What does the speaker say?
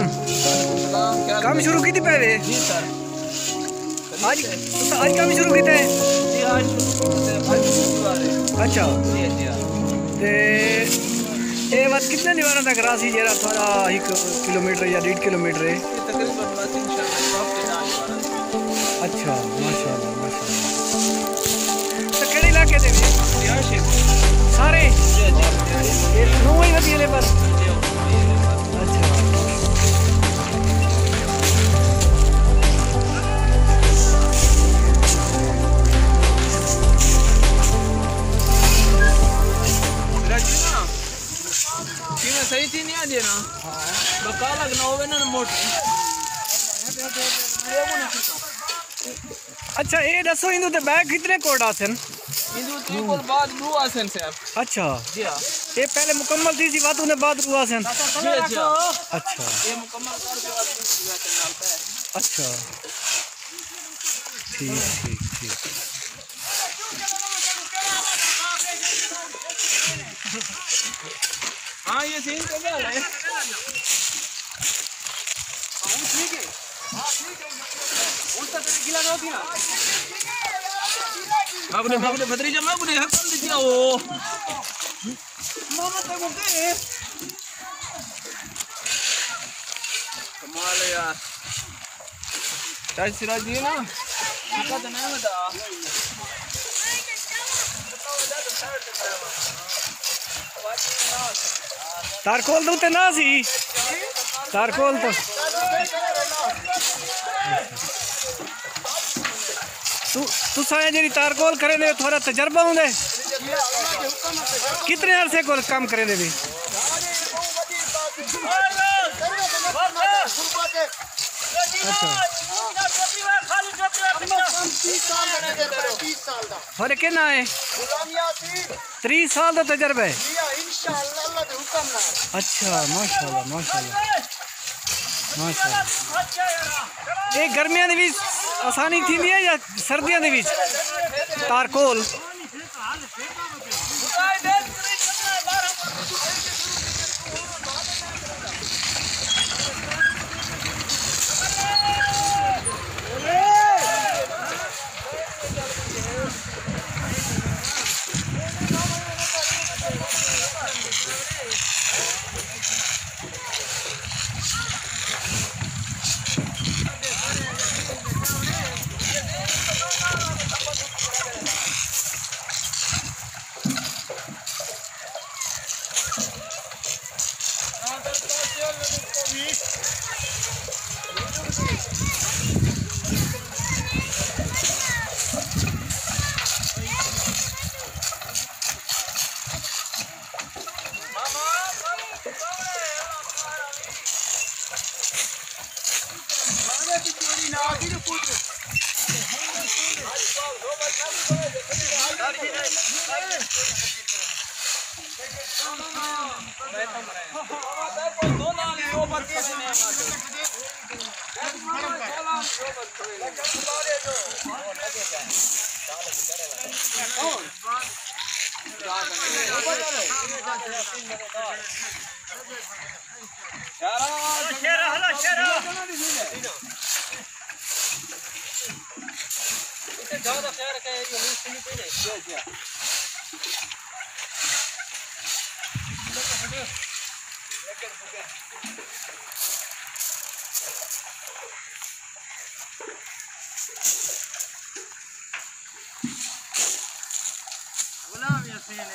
वालेकुम। काम शुरू की थी पहले? जी सर। आज आज काम शुरू किया है? जी आज अच्छा जी जी ते ये बात कितने निवारण तक राशि जरा थोड़ा 1 किलोमीटर या 1.5 किलोमीटर है? तकरीबन बस इंशाल्लाह। अच्छा माशाल्लाह माशाल्लाह। तो केड़े इलाके दे सारे ये नौ ही नदी ले बस। अच्छा सही थी नहीं आज ना बका लगना होवे ना मोटी। अच्छा ये दसो इंदू ते बैग कितने कोड आसन? इंदू ती कोल बाद ब्लू आसन से। अच्छा जी हां ये पहले मुकम्मल थी सी बात उन्हें बाद ब्लू आसन। जी जी अच्छा ये मुकम्मल करके बाद ब्लू आसन डालता है। अच्छा ठीक ठीक ठीक। हाँ ये सीन तो क्या है? ठीक है। हाँ ठीक है। उल्टा तेरे गिला ना होती ना। मामले भद्रीजा मामले हकल दिया वो। मामा तक मुझे। कमाल है यार। चाय सिराज जी ना। इसका तो नहीं बता। तारकोल तो ना सी तारकोल तो तू साया जी तारकोल करे दे थोड़ा तजर्बा होंगे कितने अरसे को काम करे दे भी? और के ना है 30 साल का तजर्बा है। अच्छा माशाल्लाह माशाल्लाह माशाल्लाह। ये गर्मियां दे विच आसानी थी है या सर्दियां दे विच तारकोल? ज़्यादा शहर का एरिया नहीं सुनी गुलाम यासीन